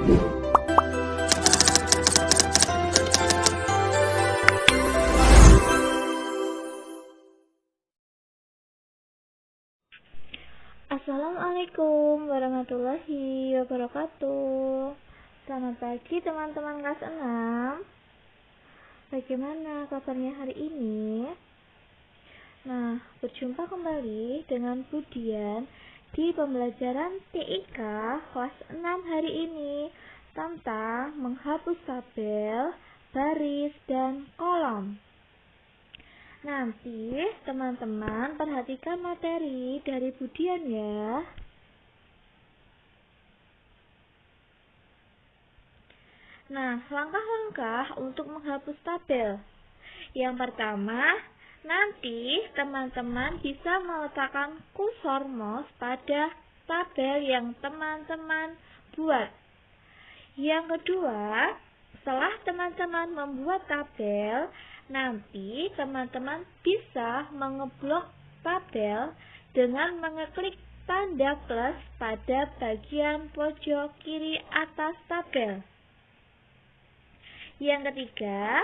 Assalamualaikum warahmatullahi wabarakatuh. Selamat pagi teman-teman kelas 6. Bagaimana kabarnya hari ini? Nah, berjumpa kembali dengan Budian di pembelajaran TIK kelas 6 hari ini tentang menghapus tabel, baris, dan kolom. Nanti teman-teman perhatikan materi dari Budian ya. Nah, langkah-langkah untuk menghapus tabel. Yang pertama, nanti teman-teman bisa meletakkan kursor mouse pada tabel yang teman-teman buat. Yang kedua, setelah teman-teman membuat tabel, nanti teman-teman bisa mengeblok tabel dengan mengeklik tanda plus pada bagian pojok kiri atas tabel. Yang ketiga,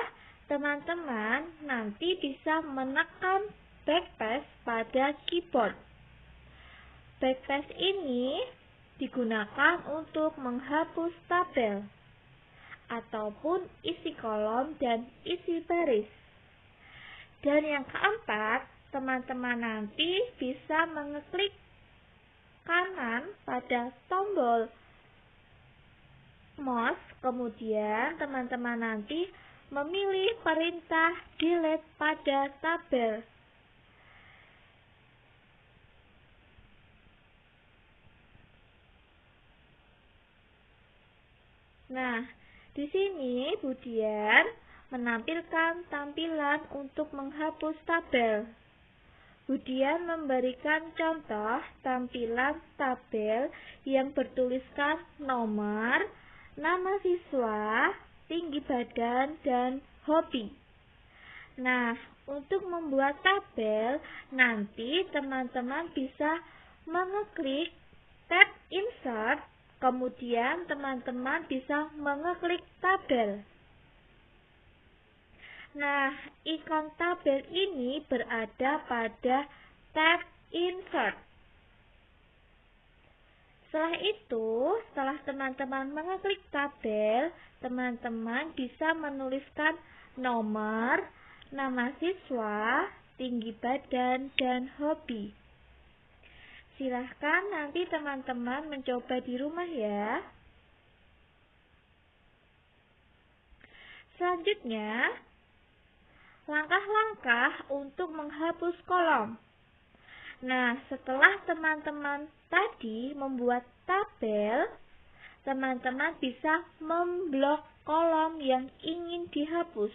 teman-teman nanti bisa menekan backspace pada keyboard. Backspace ini digunakan untuk menghapus tabel ataupun isi kolom dan isi baris. Dan yang keempat, teman-teman nanti bisa mengeklik kanan pada tombol mouse, kemudian teman-teman nanti memilih perintah delete pada tabel. Nah, di sini Budian menampilkan tampilan untuk menghapus tabel. Budian memberikan contoh tampilan tabel yang bertuliskan nomor, nama siswa, tinggi badan, dan hobi. Nah, untuk membuat tabel, nanti teman-teman bisa mengeklik tab insert, kemudian teman-teman bisa mengeklik tabel. Nah, ikon tabel ini berada pada tab insert. Setelah itu, setelah teman-teman mengeklik tabel, teman-teman bisa menuliskan nomor, nama siswa, tinggi badan, dan hobi. Silahkan nanti teman-teman mencoba di rumah ya. Selanjutnya, langkah-langkah untuk menghapus kolom. Nah, setelah teman-teman tadi membuat tabel, teman-teman bisa memblok kolom yang ingin dihapus.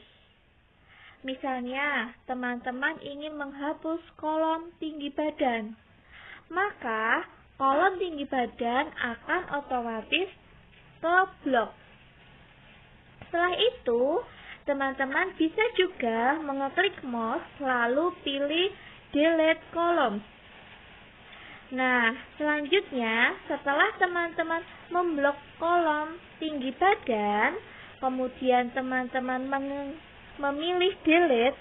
Misalnya, teman-teman ingin menghapus kolom tinggi badan, maka kolom tinggi badan akan otomatis terblok. Setelah itu, teman-teman bisa juga mengeklik mouse lalu pilih delete column. Nah, selanjutnya setelah teman-teman memblok kolom tinggi badan, kemudian teman-teman memilih delete,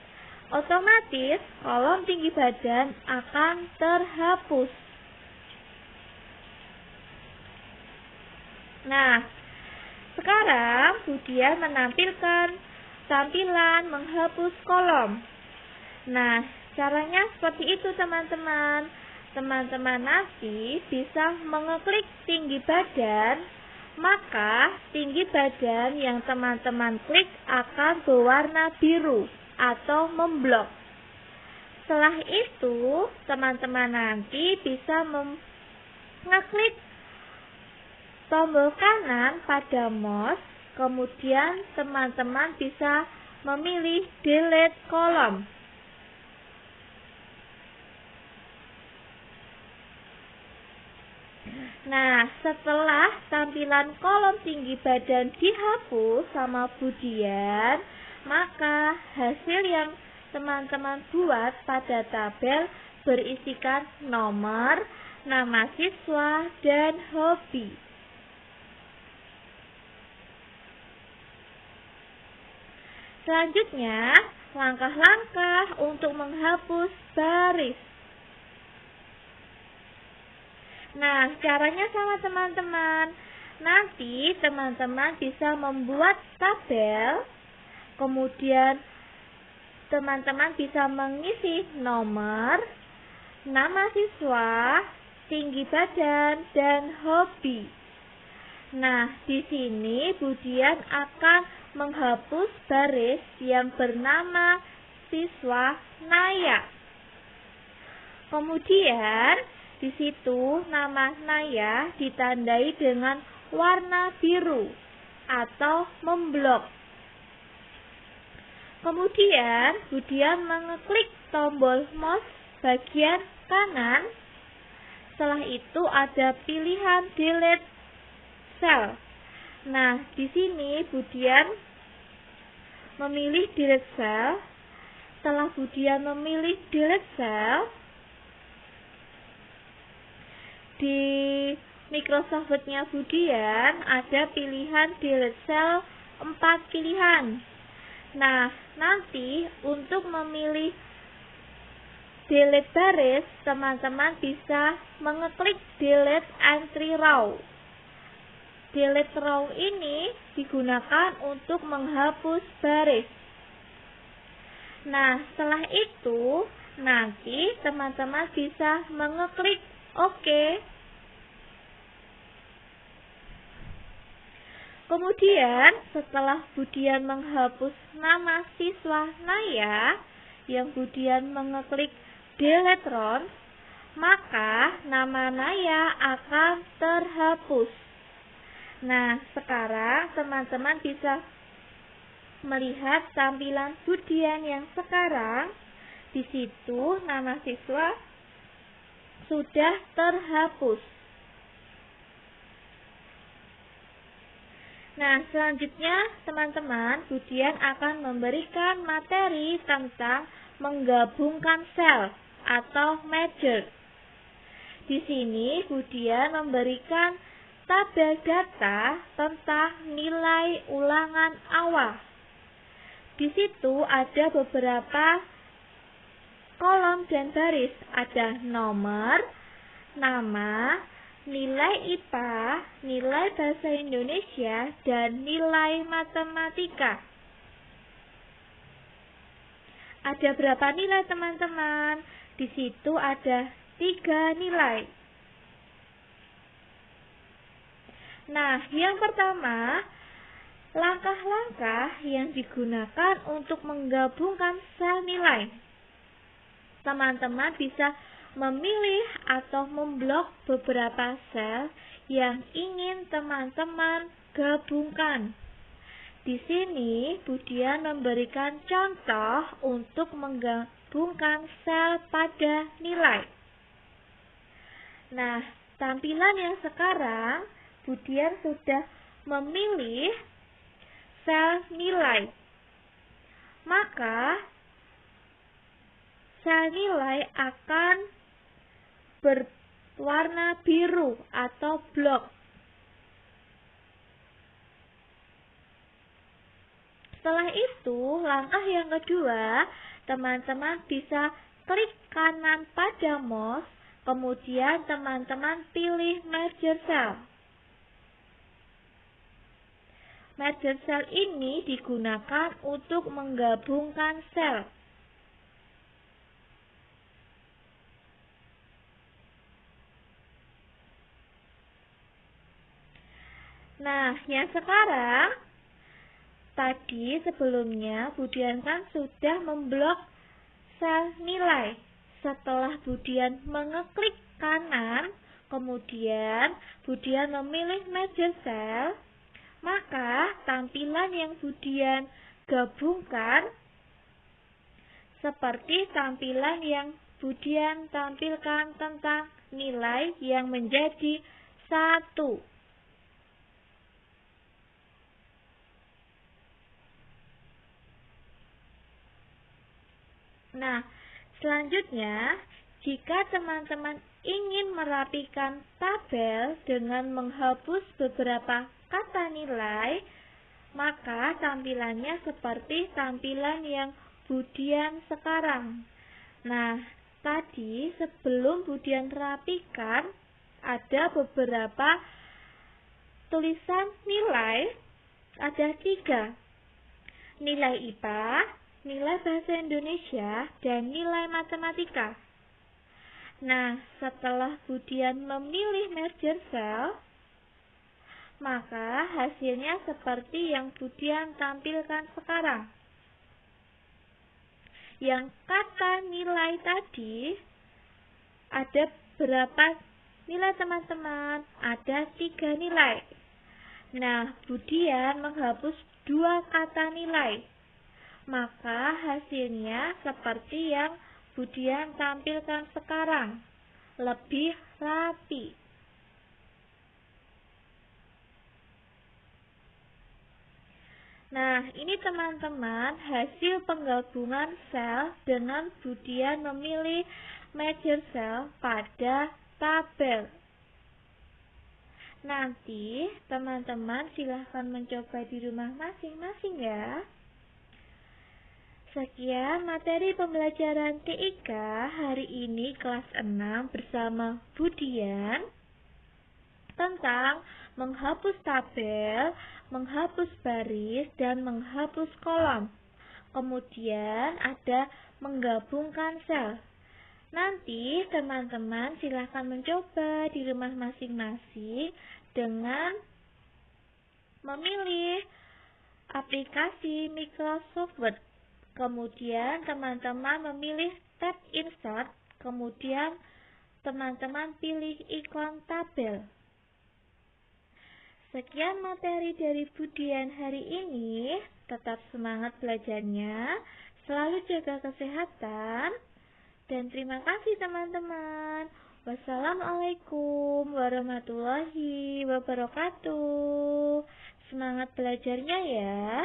otomatis kolom tinggi badan akan terhapus. Nah, sekarang Budian menampilkan tampilan menghapus kolom. Nah, caranya seperti itu teman-teman. Teman-teman nanti bisa mengeklik tinggi badan, maka tinggi badan yang teman-teman klik akan berwarna biru atau memblok. Setelah itu, teman-teman nanti bisa mengeklik tombol kanan pada mouse, kemudian teman-teman bisa memilih delete column. Nah, setelah tampilan kolom tinggi badan dihapus sama Budian, maka hasil yang teman-teman buat pada tabel berisikan nomor, nama siswa, dan hobi. Selanjutnya, langkah-langkah untuk menghapus baris. Nah, caranya sama teman-teman. Nanti teman-teman bisa membuat tabel, kemudian teman-teman bisa mengisi nomor, nama siswa, tinggi badan, dan hobi. Nah, di sini Budian akan menghapus baris yang bernama siswa Naya. Kemudian di situ nama Naya ditandai dengan warna biru atau memblok. Kemudian Budian mengeklik tombol mouse bagian kanan. Setelah itu ada pilihan delete cell. Nah, di sini Budian memilih delete cell. Setelah Budian memilih delete cell, di Microsoft Word-nya Budian ada pilihan delete cell 4 pilihan. Nah, nanti untuk memilih delete baris, teman-teman bisa mengeklik delete entry row. Delete row ini digunakan untuk menghapus baris. Nah, setelah itu nanti teman-teman bisa mengeklik OK. Kemudian setelah Budian menghapus nama siswa Naya yang Budian mengeklik delete row, maka nama Naya akan terhapus. Nah, sekarang teman-teman bisa melihat tampilan Budian yang sekarang. Di situ nama siswa sudah terhapus. Nah, selanjutnya teman-teman, Budian akan memberikan materi tentang menggabungkan sel atau merger. Di sini Budian memberikan tabel data tentang nilai ulangan awal. Di situ ada beberapa kolom dan baris, ada nomor, nama, nilai IPA, nilai bahasa Indonesia, dan nilai matematika. Ada berapa nilai teman-teman? Di situ ada 3 nilai. Nah, yang pertama, langkah-langkah yang digunakan untuk menggabungkan sel nilai. Teman-teman bisa memilih atau memblok beberapa sel yang ingin teman-teman gabungkan. Di sini Budian memberikan contoh untuk menggabungkan sel pada nilai. Nah, tampilan yang sekarang Budian sudah memilih sel nilai. Maka sel nilai akan berwarna biru atau blok. Setelah itu, langkah yang kedua, teman-teman bisa klik kanan pada mouse, kemudian teman-teman pilih merger cell. Merger cell ini digunakan untuk menggabungkan sel. Nah, yang sekarang, tadi sebelumnya Budian kan sudah memblok sel nilai. Setelah Budian mengeklik kanan, kemudian Budian memilih merger cell, maka tampilan yang Budian gabungkan seperti tampilan yang Budian tampilkan tentang nilai yang menjadi 1. Nah, selanjutnya, jika teman-teman ingin merapikan tabel dengan menghapus beberapa kata nilai, maka tampilannya seperti tampilan yang Budian sekarang. Nah, tadi sebelum Budian rapikan, ada beberapa tulisan nilai, ada 3. Nilai IPA, nilai Bahasa Indonesia, dan nilai Matematika. Nah, setelah Budian memilih merger cell, maka hasilnya seperti yang Budian tampilkan sekarang. Yang kata nilai tadi, ada berapa nilai teman-teman? Ada 3 nilai. Nah, Budian menghapus 2 kata nilai. Maka hasilnya seperti yang Budian tampilkan sekarang, lebih rapi. Nah, ini teman-teman hasil penggabungan sel dengan Budian memilih merger cell pada tabel. Nanti teman-teman silahkan mencoba di rumah masing-masing ya. Sekian materi pembelajaran TIK hari ini kelas 6 bersama Budian tentang menghapus tabel, menghapus baris, dan menghapus kolom. Kemudian ada menggabungkan sel. Nanti teman-teman silahkan mencoba di rumah masing-masing dengan memilih aplikasi Microsoft Word. Kemudian teman-teman memilih tab insert, kemudian teman-teman pilih ikon tabel. Sekian materi dari Budian hari ini. Tetap semangat belajarnya, selalu jaga kesehatan, dan terima kasih teman-teman. Wassalamualaikum warahmatullahi wabarakatuh. Semangat belajarnya ya.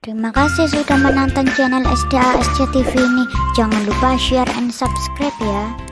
Terima kasih sudah menonton channel SDA SC TV ini. Jangan lupa share and subscribe ya.